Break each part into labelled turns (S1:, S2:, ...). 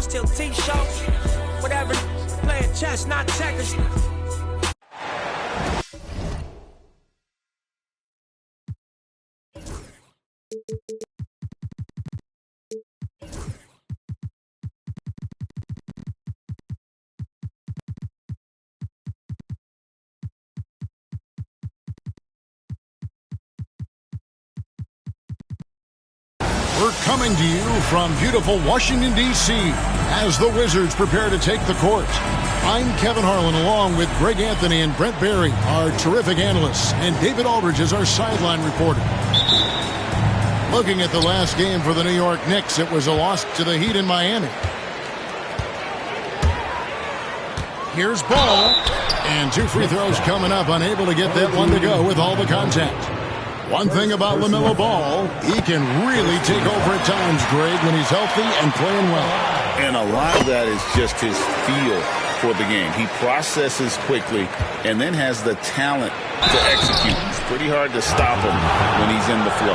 S1: till T-shirts, whatever. Playing chess, not checkers.
S2: We're coming to you from beautiful Washington, D.C. as the Wizards prepare to take the court. I'm Kevin Harlan along with Greg Anthony and Brent Barry, our terrific analysts, and David Aldridge is our sideline reporter. Looking at the last game for the New York Knicks, it was a loss to the Heat in Miami. Here's Ball, and 2 free throws coming up, unable to get that one to go with all the contact. One thing about LaMelo Ball, he can really take over at times, Greg, when he's healthy and playing well.
S3: And a lot of that is just his feel for the game. He processes quickly and then has the talent to execute. It's pretty hard to stop him when he's in the flow.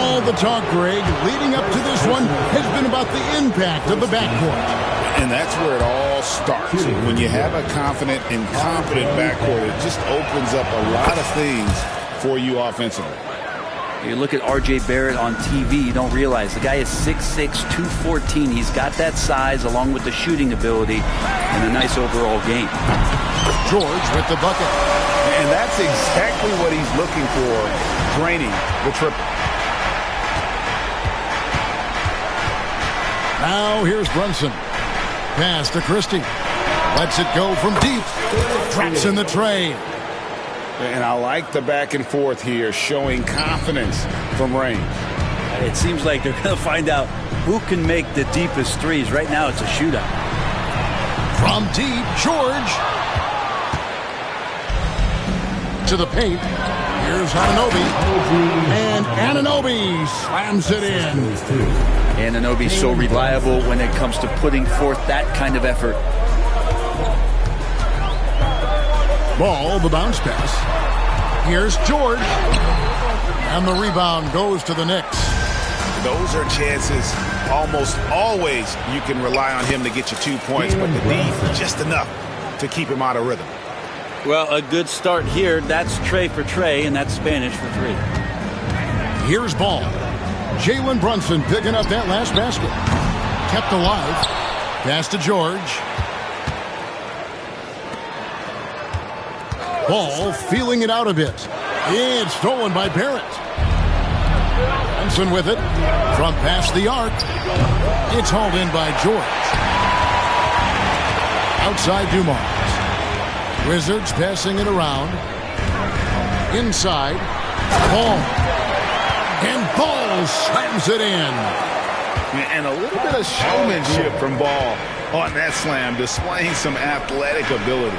S2: All the talk, Greg, leading up to this one has been about the impact of the backcourt.
S3: And that's where it all starts. When you have a confident and competent backcourt, it just opens up a lot of things for you offensively.
S4: You look at R.J. Barrett on TV, you don't realize the guy is 6'6", 214. He's got that size along with the shooting ability and a nice overall game.
S2: George with the bucket.
S3: And that's exactly what he's looking for, draining the triple.
S2: Now here's Brunson. Pass to Christie. Lets it go from deep. Drops in the tray.
S3: And I like the back and forth here, showing confidence from range.
S4: It seems like they're going to find out who can make the deepest threes. Right now it's a shootout.
S2: From deep, George. To the paint. Here's Anunoby. And Anunoby slams it in.
S4: Anunoby's so reliable when it comes to putting forth that kind of effort.
S2: Ball, the bounce pass. Here's George. And the rebound goes to the Knicks.
S3: Those are chances almost always you can rely on him to get you 2 points, but the D just enough to keep him out of rhythm.
S4: Well, a good start here. That's Trey for Trey, and that's Spanish for 3.
S2: Here's Ball. Jalen Brunson picking up that last basket. Kept alive. Pass to George. Ball feeling it out a bit. It's stolen by Barrett. Brunson with it. From past the arc. It's hauled in by George. Outside Dumars. Wizards passing it around. Inside. Ball. And Ball slams it in.
S3: And a little bit of showmanship from Ball on that slam, displaying some athletic ability.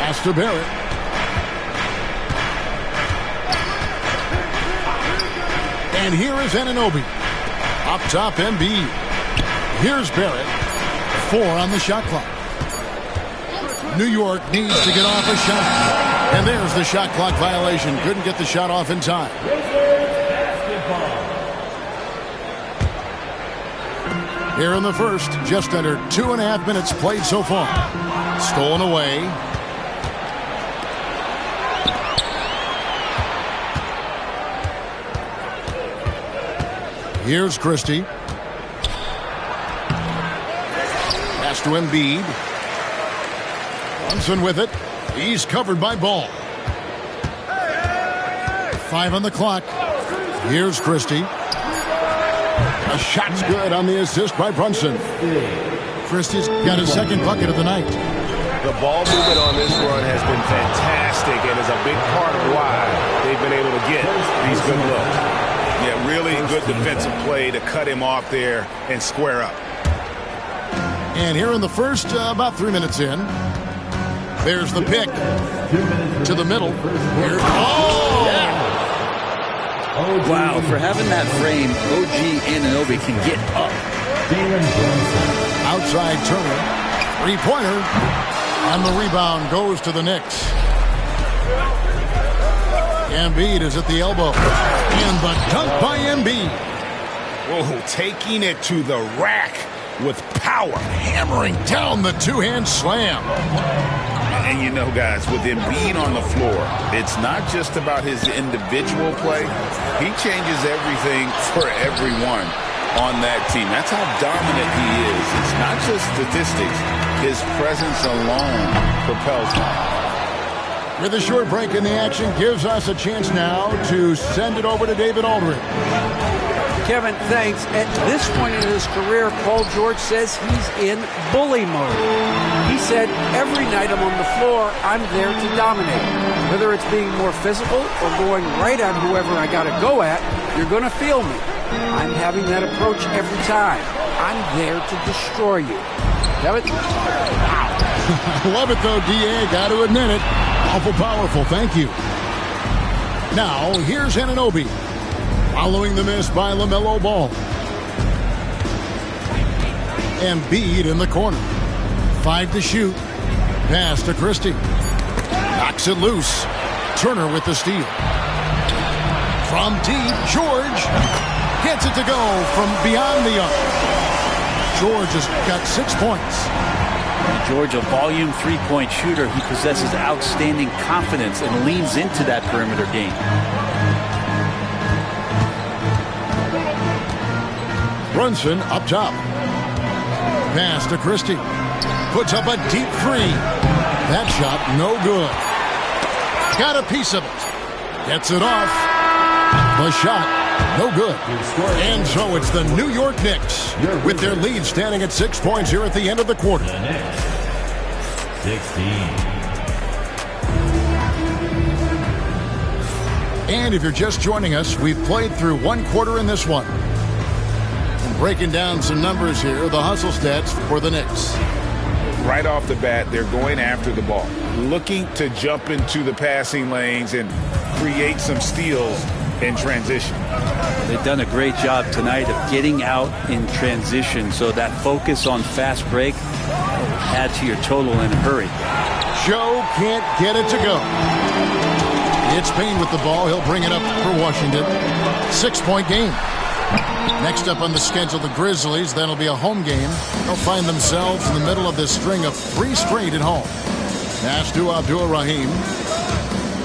S2: Pass to Barrett. And here is Anunoby. Up top, Embiid. Here's Barrett. 4 on the shot clock. New York needs to get off a shot. And there's the shot clock violation. Couldn't get the shot off in time. Here in the first, just under 2.5 minutes played so far. Stolen away. Here's Christie. Pass to Embiid. Brunson with it. He's covered by Ball. 5 on the clock. Here's Christie. A shot's good on the assist by Brunson. Christie's got his second bucket of the night.
S5: The ball movement on this run has been fantastic and is a big part of why they've been able to get these good looks.
S3: Yeah, really good defensive play to cut him off there and square up.
S2: And here in the first, about 3 minutes in, there's the pick to the middle. Here's,
S4: Wow, for having that frame, OG Anunoby can get up.
S2: Outside Turner. 3-pointer. And the rebound goes to the Knicks. Embiid is at the elbow. And the dunk by Embiid.
S5: Oh, taking it to the rack with power.
S2: Hammering down the two-hand slam.
S3: And you know, guys, with Embiid on the floor, it's not just about his individual play. He changes everything for everyone on that team. That's how dominant he is. It's not just statistics. His presence alone propels him.
S2: With a short break in the action, gives us a chance now to send it over to David Aldridge.
S6: Kevin, thanks. At this point in his career, Paul George says he's in bully mode. He said, every night I'm on the floor, I'm there to dominate. Whether it's being more physical or going right at whoever I got to go at, you're going to feel me. I'm having that approach every time. I'm there to destroy you. Kevin? Wow.
S2: I love it, though, D.A. Got to admit it. Awful powerful. Thank you. Now, here's Anunoby. Following the miss by LaMelo Ball. Embiid in the corner. 5 to shoot. Pass to Christie. Knocks it loose. Turner with the steal. From deep, George gets it to go from beyond the arc. George has got 6 points.
S4: George, a volume three-point shooter. He possesses outstanding confidence and leans into that perimeter game.
S2: Brunson up top. Pass to Christie. Puts up a deep three. That shot no good. Got a piece of it. Gets it off. The shot no good. And so it's the New York Knicks with their lead standing at 6 points here at the end of the quarter.
S7: The Knicks, 16.
S2: And if you're just joining us, we've played through one quarter in this one. Breaking down some numbers here, the hustle stats for the Knicks.
S3: Right off the bat, they're going after the ball, looking to jump into the passing lanes and create some steals in transition.
S4: They've done a great job tonight of getting out in transition, so that focus on fast break add to your total in a hurry.
S2: Joe can't get it to go. It's Payne with the ball. He'll bring it up for Washington. 6-point game. Next up on the schedule, the Grizzlies. That'll be a home game. They'll find themselves in the middle of this string of 3 straight at home. Pass to Abdul-Rahim.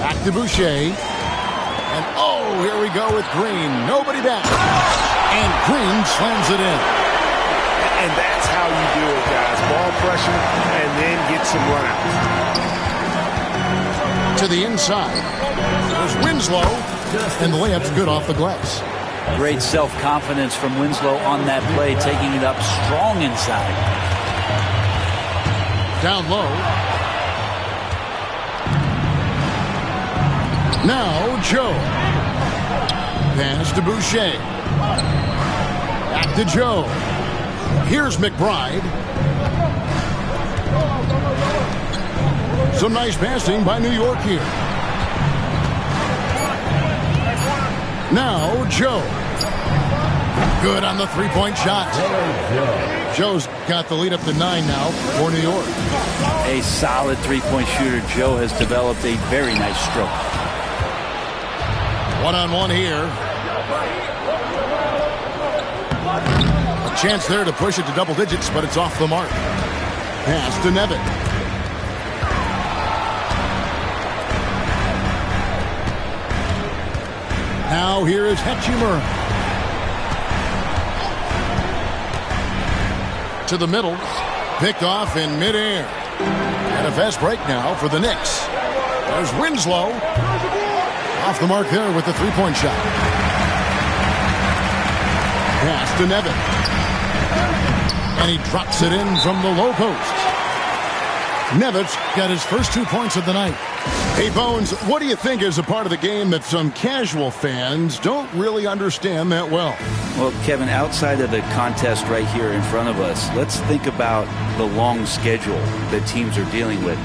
S2: Back to Boucher. And oh, here we go with Green. Nobody back. And Green slams it in.
S5: And that's how you do it, guys. Ball pressure and then get some run-out.
S2: To the inside. There's Winslow. And the layup's good off the glass.
S4: Great self-confidence from Winslow on that play, taking it up strong inside.
S2: Down low. Now Joe. Pass to Boucher. Back to Joe. Here's McBride. Some nice passing by New York here. Now Joe. Good on the three-point shot. Joe's got the lead up to 9 now for New York.
S4: A solid three-point shooter. Joe has developed a very nice stroke.
S2: One-on-one here. A chance there to push it to double digits, but it's off the mark. Pass to Nevin. Now here is Hachimura. To the middle. Picked off in midair. And a fast break now for the Knicks. There's Winslow. Off the mark there with the three-point shot. Pass to Nevin. And he drops it in from the low post. Nevitt's got his first 2 points of the night. Hey, Bones, what do you think is a part of the game that some casual fans don't really understand that well?
S4: Well, Kevin, outside of the contest right here in front of us, let's think about the long schedule that teams are dealing with.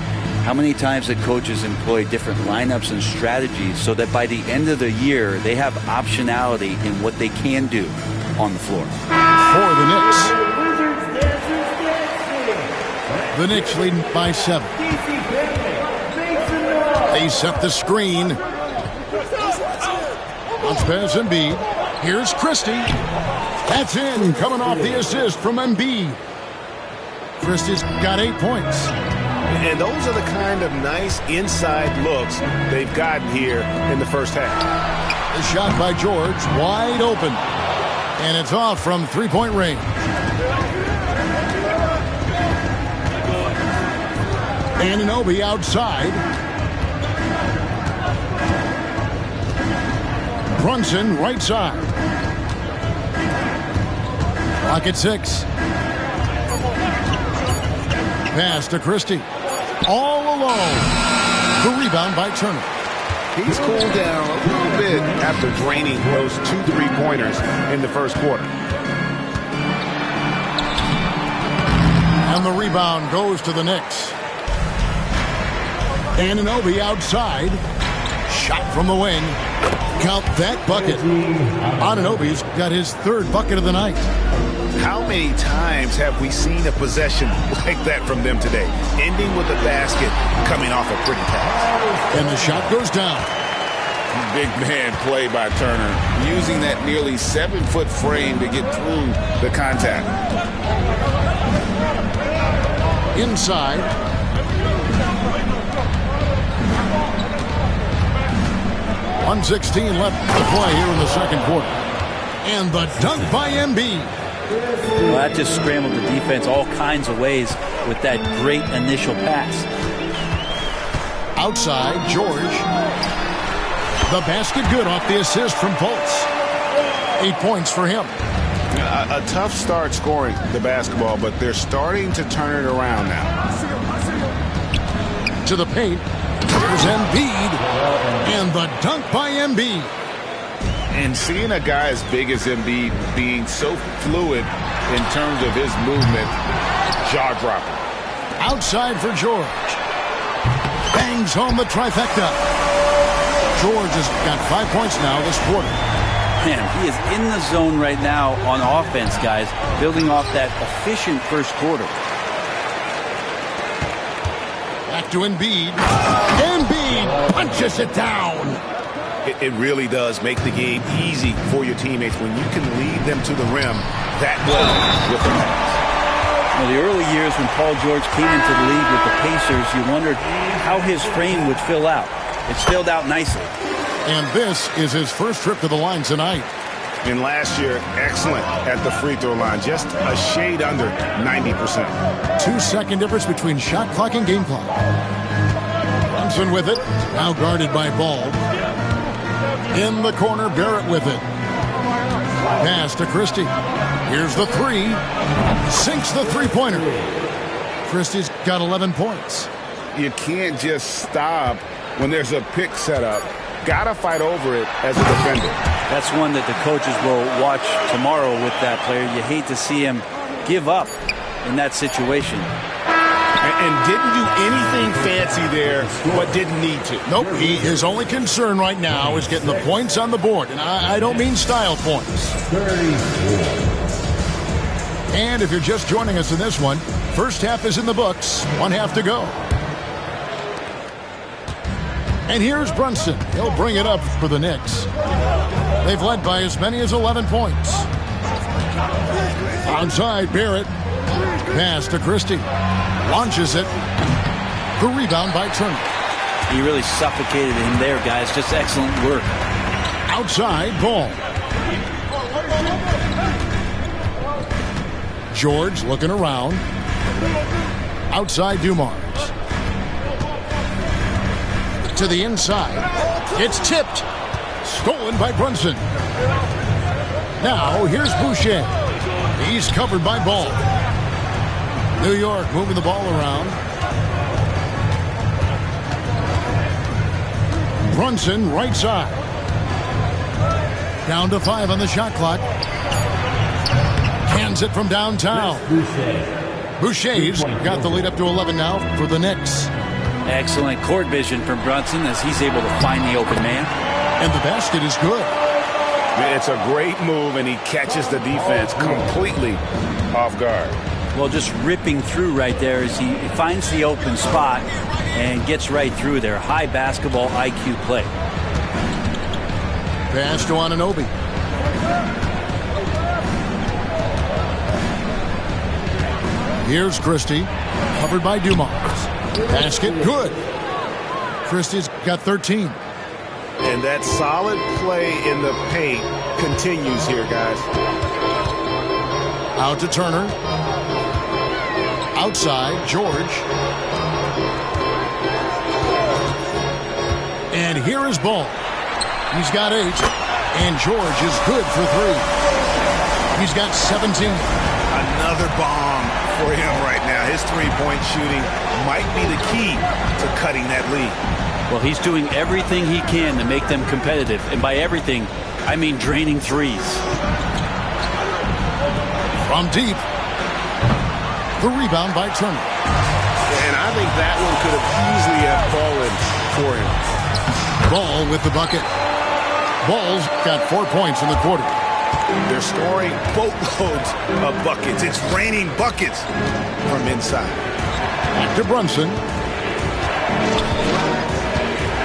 S4: How many times that coaches employ different lineups and strategies so that by the end of the year, they have optionality in what they can do on the floor.
S2: For the Knicks. The Knicks leading by 7. They set the screen. Bounce pass Embiid. Here's Christie. That's in, coming off the assist from Embiid. Christie's got 8 points.
S5: And those are the kind of nice inside looks they've gotten here in the first half.
S2: The shot by George, wide open. And it's off from three-point range. Anunoby outside. Brunson right side. Clock at 6. Pass to Christie. All alone. The rebound by Turner.
S5: He's cooled down a little bit after draining those 2 3-pointers in the first quarter.
S2: And the rebound goes to the Knicks. Anunoby outside. Shot from the wing. Count that bucket. Anunoby's got his 3rd bucket of the night.
S5: How many times have we seen a possession like that from them today? Ending with a basket, coming off a pretty pass.
S2: And the shot goes down.
S3: Big man play by Turner, using that nearly 7-foot frame to get through the contact.
S2: Inside. .116 left to play here in the second quarter. And the dunk by Embiid.
S4: Well, that just scrambled the defense all kinds of ways with that great initial pass.
S2: Outside, George. The basket good off the assist from Fultz. 8 points for him.
S5: A tough start scoring the basketball, but they're starting to turn it around now.
S2: To the paint. Here's Embiid. And the dunk by Embiid.
S3: And seeing a guy as big as Embiid being so fluid in terms of his movement, jaw-dropping.
S2: Outside for George. Bangs home the trifecta. George has got 5 points now this quarter.
S4: Man, he is in the zone right now on offense, guys, building off that efficient first quarter.
S2: Back to Embiid. Embiid punches it down.
S5: It really does make the game easy for your teammates when you can lead them to the rim that way with the pass.
S4: Well, the early years when Paul George came into the league with the Pacers, you wondered how his frame would fill out. It's filled out nicely.
S2: And this is his first trip to the line tonight.
S5: And last year, excellent at the free throw line, just a shade under 90%.
S2: 2-second difference between shot clock and game clock. Brunson with it, now guarded by Ball. In the corner, Barrett with it. Pass to Christie. Here's the 3. Sinks the three-pointer. Christie's got 11 points.
S3: You can't just stop when there's a pick set up. Gotta fight over it as a defender.
S4: That's one that the coaches will watch tomorrow with that player. You hate to see him give up in that situation.
S5: And didn't do anything fancy there, but didn't need to.
S2: Nope, his only concern right now is getting the points on the board. And I don't mean style points.
S7: 34.
S2: And if you're just joining us in this one, first half is in the books. 1 half to go. And here's Brunson. He'll bring it up for the Knicks. They've led by as many as 11 points. Outside, Barrett. Pass to Christie. Launches it. The rebound by Turner.
S4: He really suffocated him there, guys. Just excellent work.
S2: Outside, Ball. George looking around. Outside, Dumars. To the inside. It's tipped. Stolen by Brunson. Now, here's Boucher. He's covered by Ball. New York moving the ball around. Brunson, right side. Down to 5 on the shot clock. Cans it from downtown. Boucher's got the lead up to 11 now for the Knicks.
S4: Excellent court vision from Brunson as he's able to find the open man.
S2: And the basket is good.
S5: It's a great move, and he catches the defense completely off guard.
S4: Well, just ripping through right there as he finds the open spot and gets right through there. High basketball IQ play.
S2: Pass to Anunoby. Here's Christie, covered by Dumas. Basket, good. Christie's got 13.
S5: And that solid play in the paint continues here, guys.
S2: Out to Turner. Outside, George. And here is Ball. He's got 8. And George is good for 3. He's got 17.
S5: Another bomb for him right now. His three-point shooting might be the key to cutting that lead.
S4: Well, he's doing everything he can to make them competitive. And by everything, I mean draining threes.
S2: From deep. The rebound by Turner.
S5: And I think that one could have easily have fallen for him.
S2: Ball with the bucket. Ball's got 4 points in the quarter.
S5: They're scoring boatloads of buckets. It's raining buckets from inside.
S2: Back to Brunson.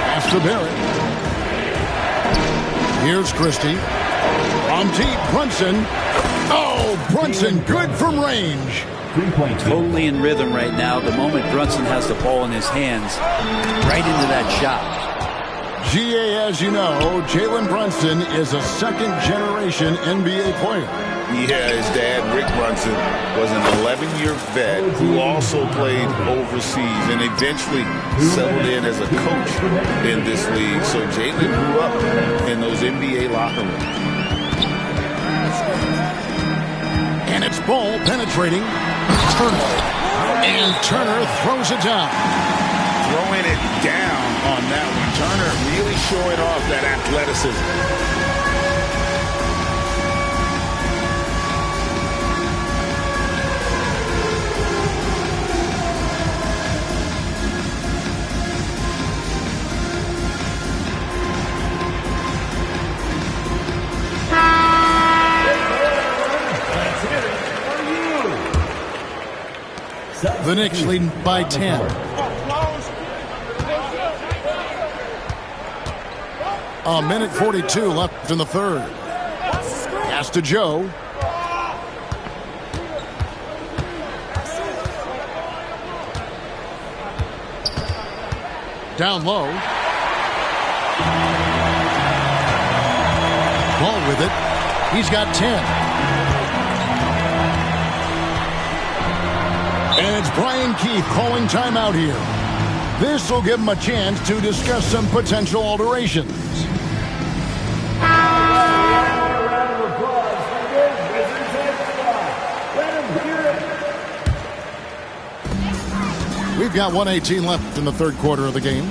S2: Pass to Barrett. Here's Christie. From deep, Brunson. Oh, Brunson good from range.
S4: Totally in rhythm right now. The moment Brunson has the ball in his hands, right into that shot.
S2: GA, as you know, Jalen Brunson is a second-generation NBA player.
S3: Yeah, his dad, Rick Brunson, was an 11-year vet who also played overseas and eventually settled in as a coach in this league. So Jalen grew up in those NBA locker rooms.
S2: And it's Ball penetrating. Turner. And Turner throws it down.
S3: Throwing it down on that one. Turner really showing off that athleticism.
S2: The Knicks leading by 10. A minute 42 left in the third. Pass to Joe. Down low. Ball with it. He's got 10. And it's Brian Keith calling timeout here. This will give him a chance to discuss some potential alterations. We've got 1:18 left in the third quarter of the game.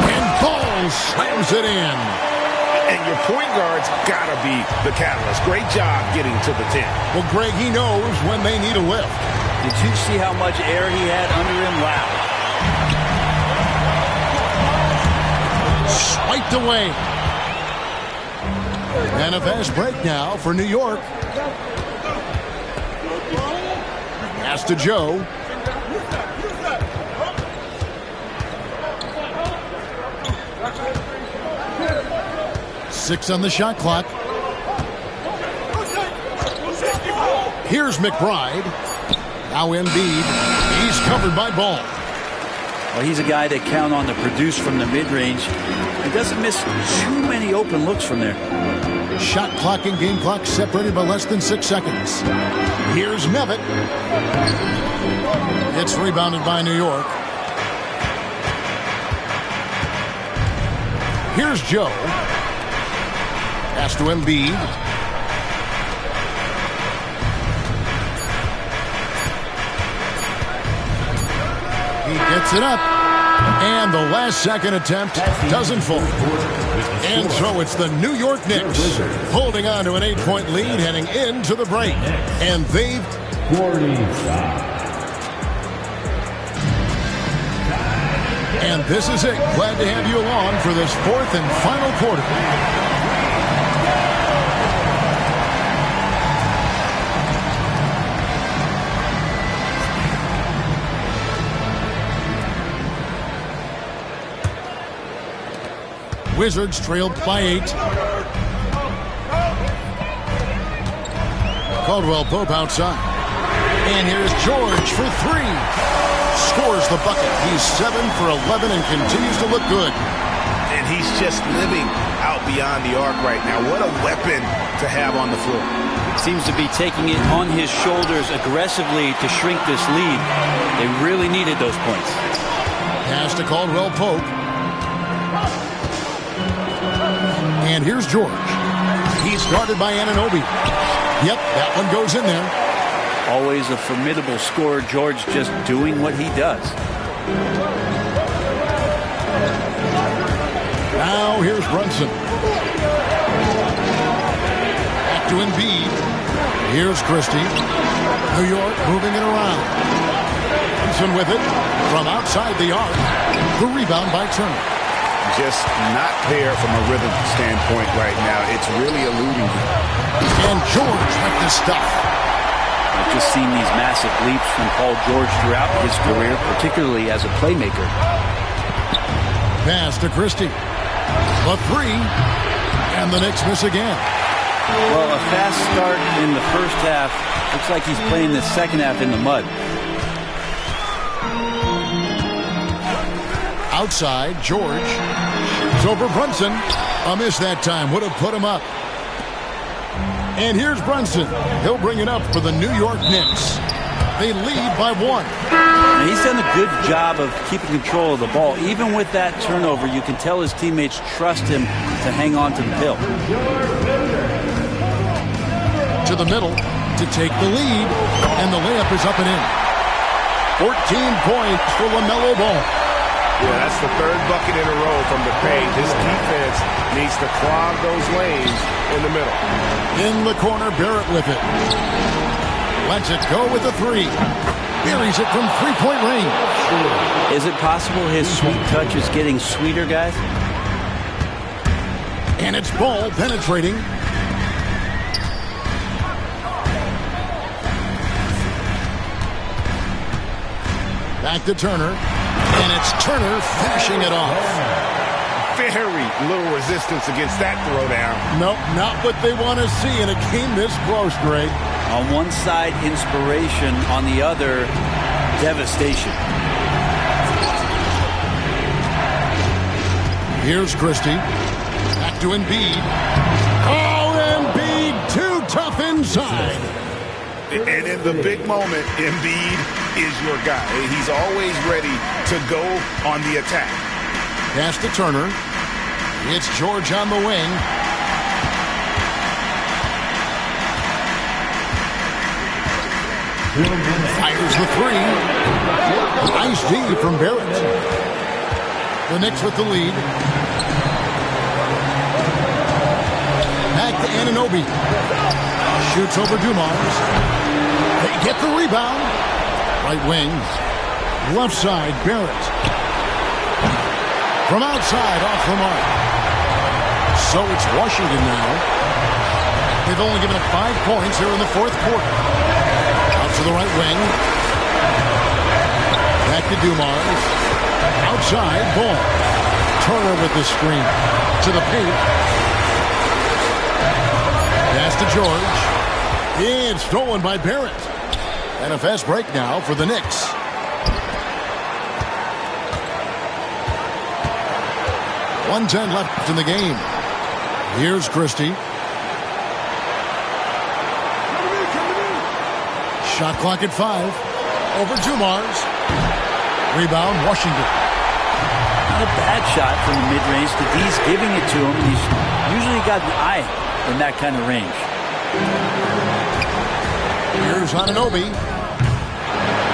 S2: And Ball slams it in.
S5: And your point guard's got to be the catalyst. Great job getting to the 10.
S2: Well, Greg, he knows when they need a lift.
S4: Did you see how much air he had under him? Wow.
S2: Swiped away. And a fast break now for New York. Pass to Joe. Six on the shot clock. Here's McBride. Now Embiid. He's covered by Ball.
S4: Well, he's a guy that count on to produce from the mid-range. He doesn't miss too many open looks from there.
S2: Shot clock and game clock separated by less than 6 seconds. Here's Nevitt. It's rebounded by New York. Here's Joe. Pass to Embiid. He gets it up. And the last second attempt doesn't fall. And so it's the New York Knicks holding on to an 8-point lead heading into the break. And they've... And this is it. Glad to have you along for this fourth and final quarter. Wizards trailed by 8. Caldwell Pope outside. And here's George for three. Scores the bucket. He's 7 for 11 and continues to look good.
S5: And he's just living out beyond the arc right now. What a weapon to have on the floor.
S4: Seems to be taking it on his shoulders aggressively to shrink this lead. They really needed those points.
S2: Pass to Caldwell Pope. And here's George. He's guarded by Anunoby. Yep, that one goes in there.
S4: Always a formidable scorer. George just doing what he does.
S2: Now here's Brunson. Back to Embiid. Here's Christie. New York moving it around. Brunson with it from outside the arc. The rebound by Turner.
S5: Just not there from a rhythm standpoint right now. It's really eluding him.
S2: And George with the stuff.
S4: I've just seen these massive leaps from Paul George throughout his career, particularly as a playmaker.
S2: Pass to Christie. A three. And the Knicks miss again.
S4: Well, a fast start in the first half. Looks like he's playing the second half in the mud.
S2: Outside, George. It's over Brunson. A miss that time. Would have put him up. And here's Brunson. He'll bring it up for the New York Knicks. They lead by 1.
S4: Now, he's done a good job of keeping control of the ball. Even with that turnover, you can tell his teammates trust him to hang on to the pill.
S2: To the middle to take the lead. And the layup is up and in. 14 points for LaMelo Ball.
S5: Yeah, that's the third bucket in a row from the paint. This defense needs to clog those lanes in the middle.
S2: In the corner, Barrett with it. Lets it go with a three. Buries it from three-point range.
S4: Is it possible his sweet touch is getting sweeter, guys?
S2: And it's Ball penetrating. Back to Turner. And it's Turner finishing it off.
S5: Very little resistance against that throwdown.
S2: Nope, not what they want to see in a game this close, Greg.
S4: On one side, inspiration. On the other, devastation.
S2: Here's Christie. Back to Embiid. Oh, Embiid, too tough inside.
S5: And in the big moment, Embiid is your guy. He's always ready to go on the attack.
S2: Pass to Turner. It's George on the wing. Fires the three. Nice D from Barrett. The Knicks with the lead. Back to Anunoby. Shoots over Dumars. They get the rebound. Right wing. Left side, Barrett. From outside, off the mark. So it's Washington now. They've only given up 5 points here in the fourth quarter. Out to the right wing. Back to Dumars. Outside, Ball. Turner with the screen. To the paint. Pass to George. It's stolen by Barrett. And a fast break now for the Knicks. .110 left in the game. Here's Christie. Shot clock at 5. Over Dumars. Rebound, Washington.
S4: Not a bad shot from the mid-range. The D's giving it to him. He's usually got an eye in that kind of range.
S2: Here's Anunoby.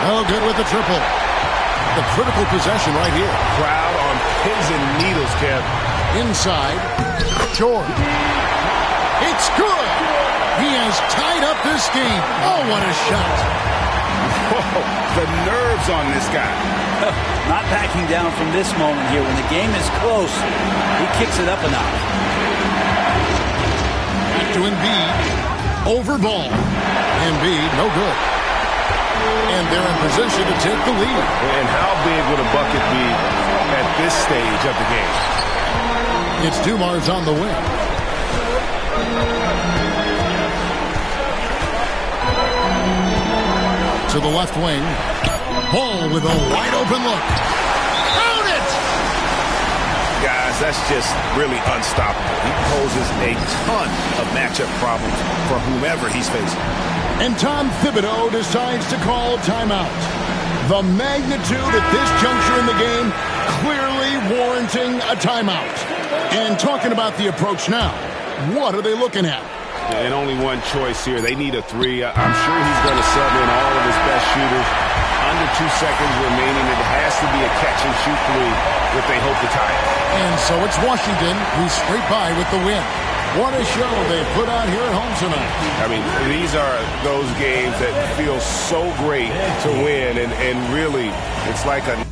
S2: Oh, good with the triple. The critical possession right here.
S5: Crowd on pins and needles, Kev.
S2: Inside, George. It's good. He has tied up this game. Oh, what a shot.
S5: Whoa, the nerves on this guy.
S4: Not backing down from this moment here. When the game is close, he kicks it up a notch.
S2: Back to Embiid. Over Ball. Embiid, no good. And they're in position to take the lead.
S5: And how big would a bucket be at this stage of the game?
S2: It's Dumars on the wing. to the left wing. Ball with a wide open look. Count it!
S5: Guys, that's just really unstoppable. He poses a ton of matchup problems for whomever he's facing.
S2: And Tom Thibodeau decides to call timeout. The magnitude at this juncture in the game clearly warranting a timeout. And talking about the approach now, what are they looking at?
S8: And only one choice here. They need a three. I'm sure he's going to sub in all of his best shooters. Under 2 seconds remaining. It has to be a catch-and-shoot three if they hope to tie it.
S2: And so it's Washington who's scraped by with the win. What a show they put out here at home tonight.
S8: I mean, these are those games that feel so great to win. And really, it's like a...